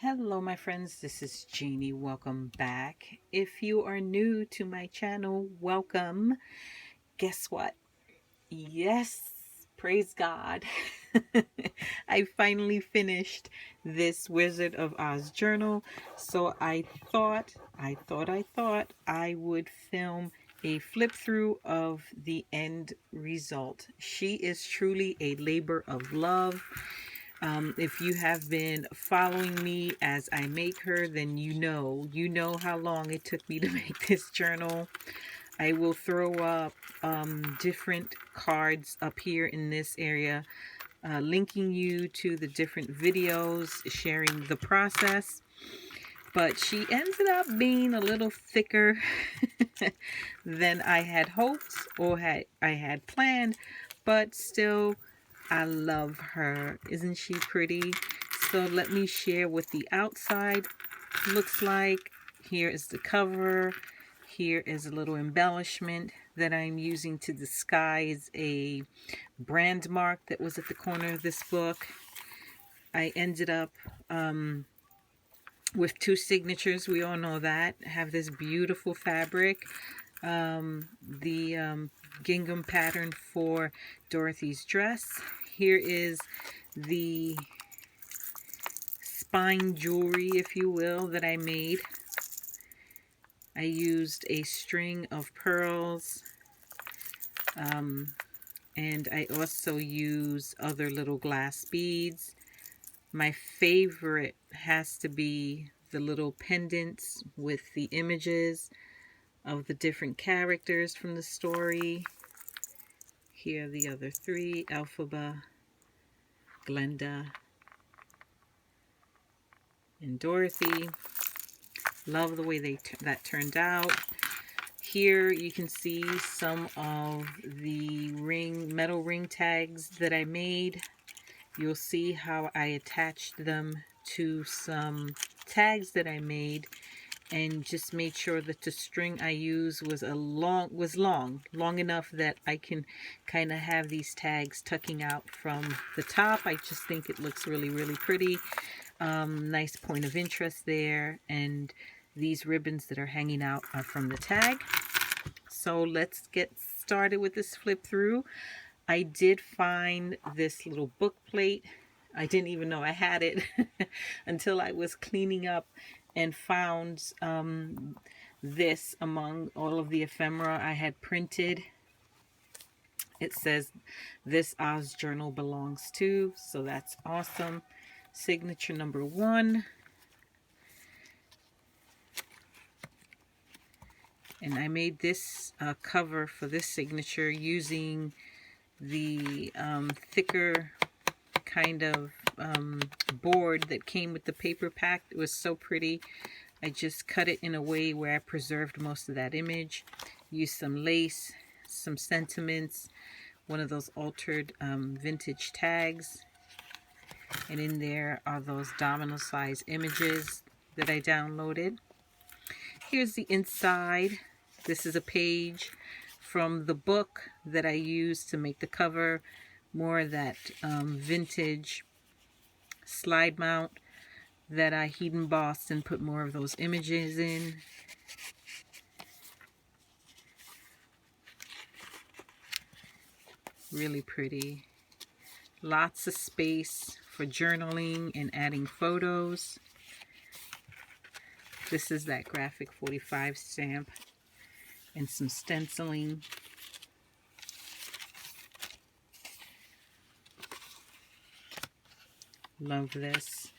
Hello my friends, this is Jeannie. Welcome back. If you are new to my channel, welcome. Guess what? Yes, praise God. I finally finished this Wizard of Oz journal. So I thought I would film a flip through of the end result. She is truly a labor of love. If you have been following me as I make her, then you know how long it took me to make this journal. I will throw up different cards up here in this area, linking you to the different videos, sharing the process. But she ended up being a little thicker than I had hoped or I had planned, but still I love her. Isn't she pretty? So let me share what the outside looks like. Here is the cover. Here is a little embellishment that I'm using to disguise a brand mark that was at the corner of this book. I ended up with two signatures. We all know that. I have this beautiful fabric. The gingham pattern for Dorothy's dress. Here is the spine jewelry, if you will, that I made. I used a string of pearls, and I also use other little glass beads. My favorite has to be the little pendants with the images of the different characters from the story. Here are the other three: Elphaba, Glenda, and Dorothy. Love the way that turned out. Here you can see some of the metal ring tags that I made. You'll see how I attached them to some tags that I made, and just made sure that the string I used was long enough that I can kind of have these tags tucking out from the top. I just think it looks really pretty. Nice point of interest there, and these ribbons that are hanging out are from the tag. So let's get started with this flip through. I did find this little book plate. I didn't even know I had it until I was cleaning up and found this among all of the ephemera I had printed. It says, "This Oz journal belongs to," so that's awesome. Signature number 1. And I made this cover for this signature using the thicker kind of board that came with the paper pack. It was so pretty. I just cut it in a way where I preserved most of that image. Used some lace, some sentiments, one of those altered vintage tags. And in there are those domino size images that I downloaded. Here's the inside. This is a page from the book that I used to make the cover. More of that vintage slide mount that I heat embossed and put more of those images in. Really pretty. Lots of space for journaling and adding photos. This is that graphic 45 stamp and some stenciling. Love this.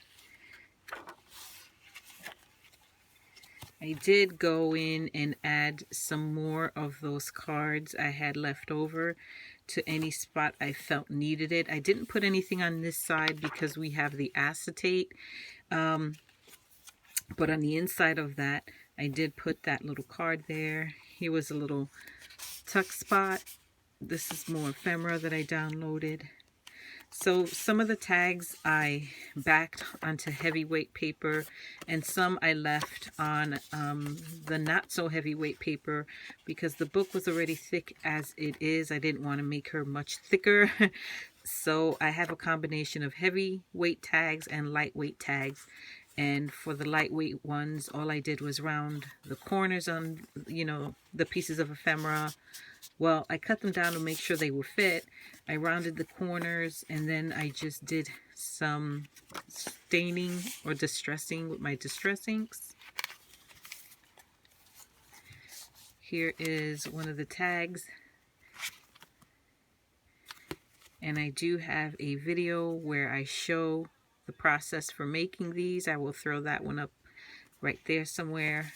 I did go in and add some more of those cards I had left over to any spot I felt needed it. I didn't put anything on this side because we have the acetate. But on the inside of that, I did put that little card there. Here was a little tuck spot. This is more ephemera that I downloaded. So some of the tags I backed onto heavyweight paper, and some I left on the not so heavyweight paper because the book was already thick as it is. I didn't want to make her much thicker. So I have a combination of heavyweight tags and lightweight tags. And for the lightweight ones, all I did was round the corners on, you know, the pieces of ephemera. Well, I cut them down to make sure they would fit. I rounded the corners, and then I just did some staining or distressing with my distress inks. Here is one of the tags. And I do have a video where I show the process for making these. I will throw that one up right there somewhere.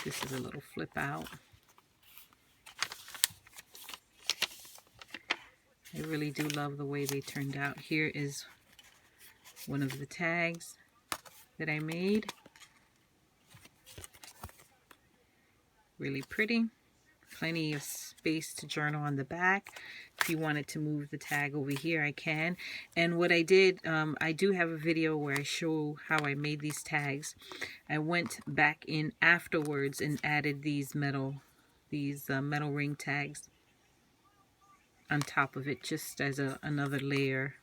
This is a little flip out. I really do love the way they turned out. Here is one of the tags that I made. Really pretty. Plenty of space to journal on the back. If you wanted to move the tag over here, I can. And what I did, I do have a video where I show how I made these tags. I went back in afterwards and added these metal ring tags on top of it, just as another layer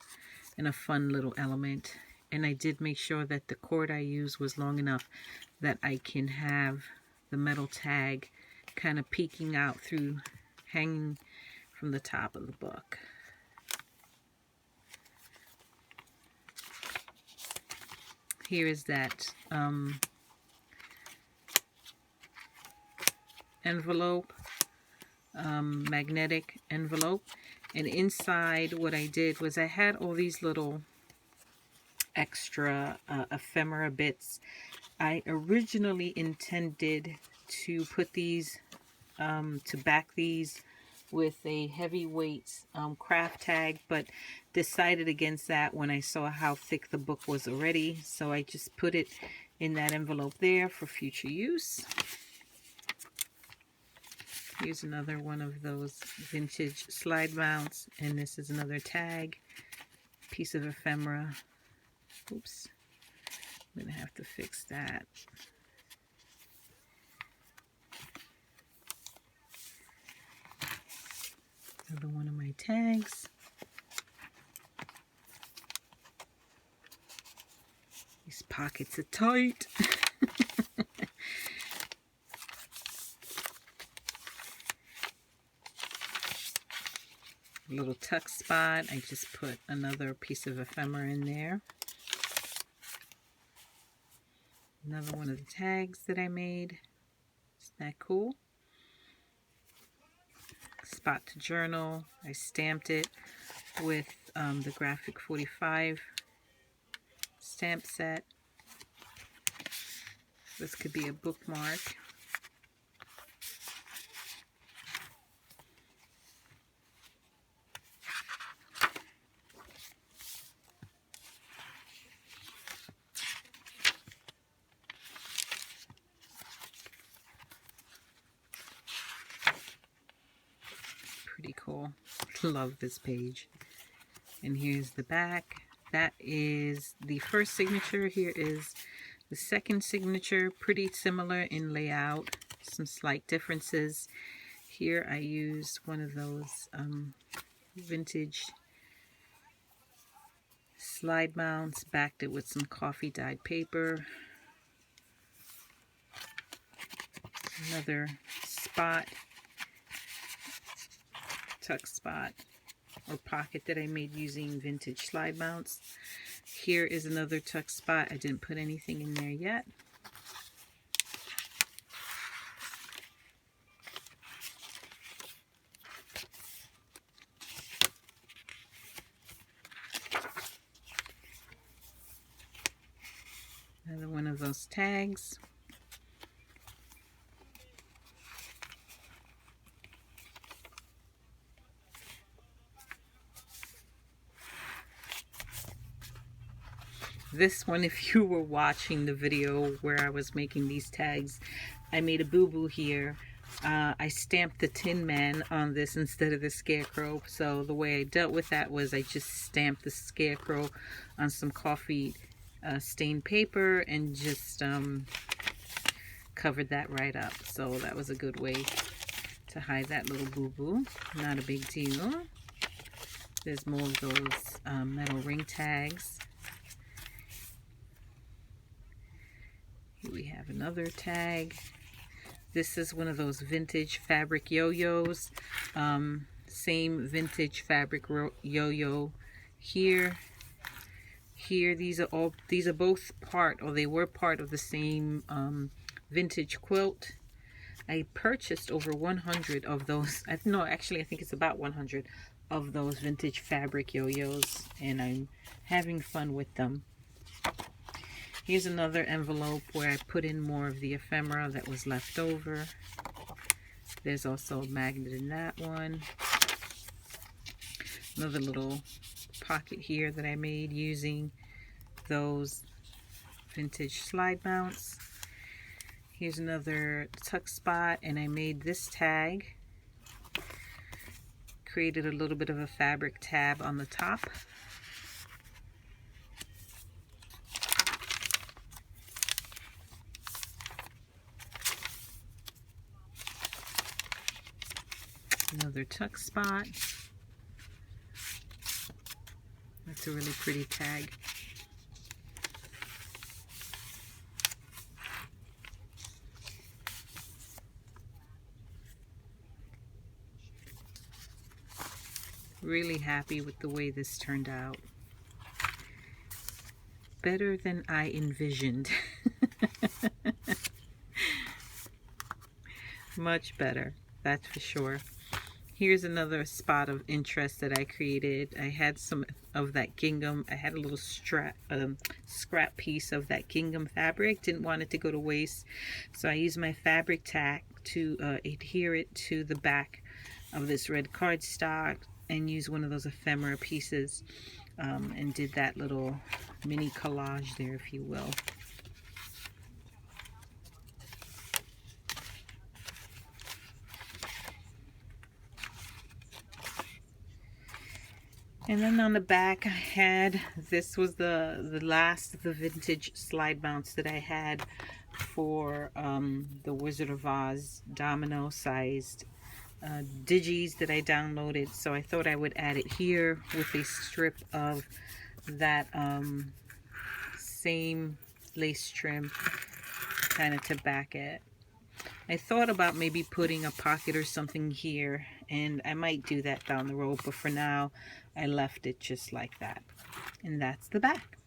and a fun little element. And I did make sure that the cord I used was long enough that I can have the metal tag kind of peeking out through, hanging from the top of the book. Here is that envelope, magnetic envelope, and inside what I did was I had all these little extra ephemera bits. I originally intended to put these, to back these with a heavyweight craft tag, but decided against that when I saw how thick the book was already. So I just put it in that envelope there for future use. Here's another one of those vintage slide mounts, and this is another tag, piece of ephemera. Oops. I'm going to have to fix that. Another one of my tags. These pockets are tight. A little tuck spot. I just put another piece of ephemera in there. Another one of the tags that I made. Isn't that cool? Spot to journal. I stamped it with the Graphic 45 stamp set. This could be a bookmark. Pretty cool. Love this page. And here's the back. That is the first signature. Here is the second signature. Pretty similar in layout. Some slight differences. Here I used one of those vintage slide mounts. Backed it with some coffee dyed paper. Another spot. Tuck spot or pocket that I made using vintage slide mounts. Here is another tuck spot. I didn't put anything in there yet. Another one of those tags. This one, if you were watching the video where I was making these tags, I made a boo-boo here. I stamped the Tin Man on this instead of the Scarecrow. So the way I dealt with that was I just stamped the Scarecrow on some coffee stained paper and just covered that right up. So that was a good way to hide that little boo-boo. Not a big deal. There's more of those metal ring tags. Here we have another tag. This is one of those vintage fabric yo-yos. Same vintage fabric yo-yo here. Here, these are both part, or they were part of the same vintage quilt. I purchased over 100 of those. No, actually, I think it's about 100 of those vintage fabric yo-yos, and I'm having fun with them. Here's another envelope where I put in more of the ephemera that was left over. There's also a magnet in that one. Another little pocket here that I made using those vintage slide mounts. Here's another tuck spot, and I made this tag. Created a little bit of a fabric tab on the top. Another tuck spot. That's a really pretty tag. Really happy with the way this turned out. Better than I envisioned. Much better, that's for sure. Here's another spot of interest that I created. I had some of that gingham. I had a little scrap piece of that gingham fabric. Didn't want it to go to waste. So I used my fabric tack to adhere it to the back of this red cardstock and use one of those ephemera pieces and did that little mini collage there, if you will. And then on the back I had, this was the last of the vintage slide mounts that I had for the Wizard of Oz domino sized Digis that I downloaded. So I thought I would add it here with a strip of that same lace trim kind of to back it. I thought about maybe putting a pocket or something here, and I might do that down the road, but for now I left it just like that. And that's the back.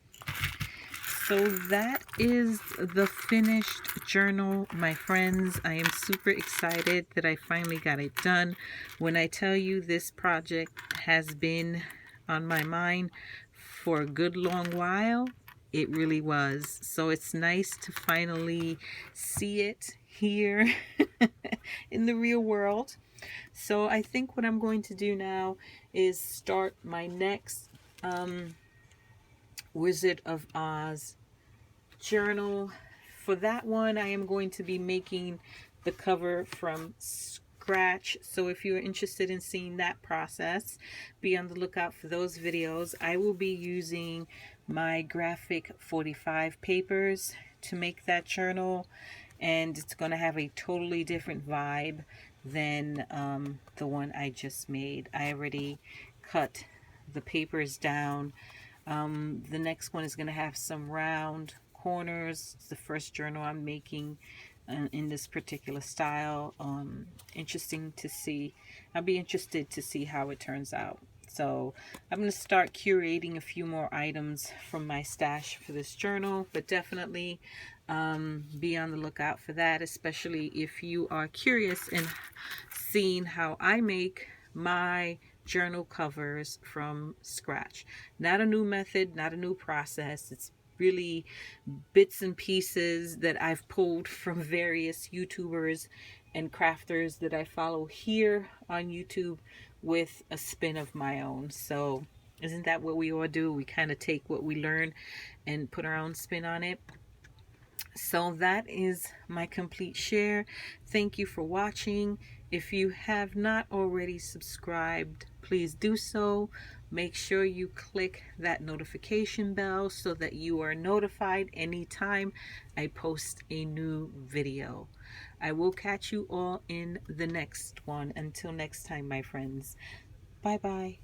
So that is the finished journal, my friends. I am super excited that I finally got it done. When I tell you this project has been on my mind for a good long while, it really was. So it's nice to finally see it here in the real world. So I think what I'm going to do now is start my next Wizard of Oz journal. For that one, I am going to be making the cover from scratch. So if you're interested in seeing that process, be on the lookout for those videos. I will be using my graphic 45 papers to make that journal, and it's going to have a totally different vibe than the one I just made. I already cut the papers down. The next one is going to have some round corners. It's the first journal I'm making in this particular style. Interesting to see. I'll be interested to see how it turns out. So I'm going to start curating a few more items from my stash for this journal, but definitely be on the lookout for that, especially if you are curious in seeing how I make my journal covers from scratch. Not a new method, not a new process. It's really bits and pieces that I've pulled from various YouTubers and crafters that I follow here on YouTube with a spin of my own. So isn't that what we all do? We kind of take what we learn and put our own spin on it. So that is my complete share. Thank you for watching. If you have not already subscribed, please do so. Make sure you click that notification bell so that you are notified anytime I post a new video. I will catch you all in the next one. Until next time, my friends. Bye-bye.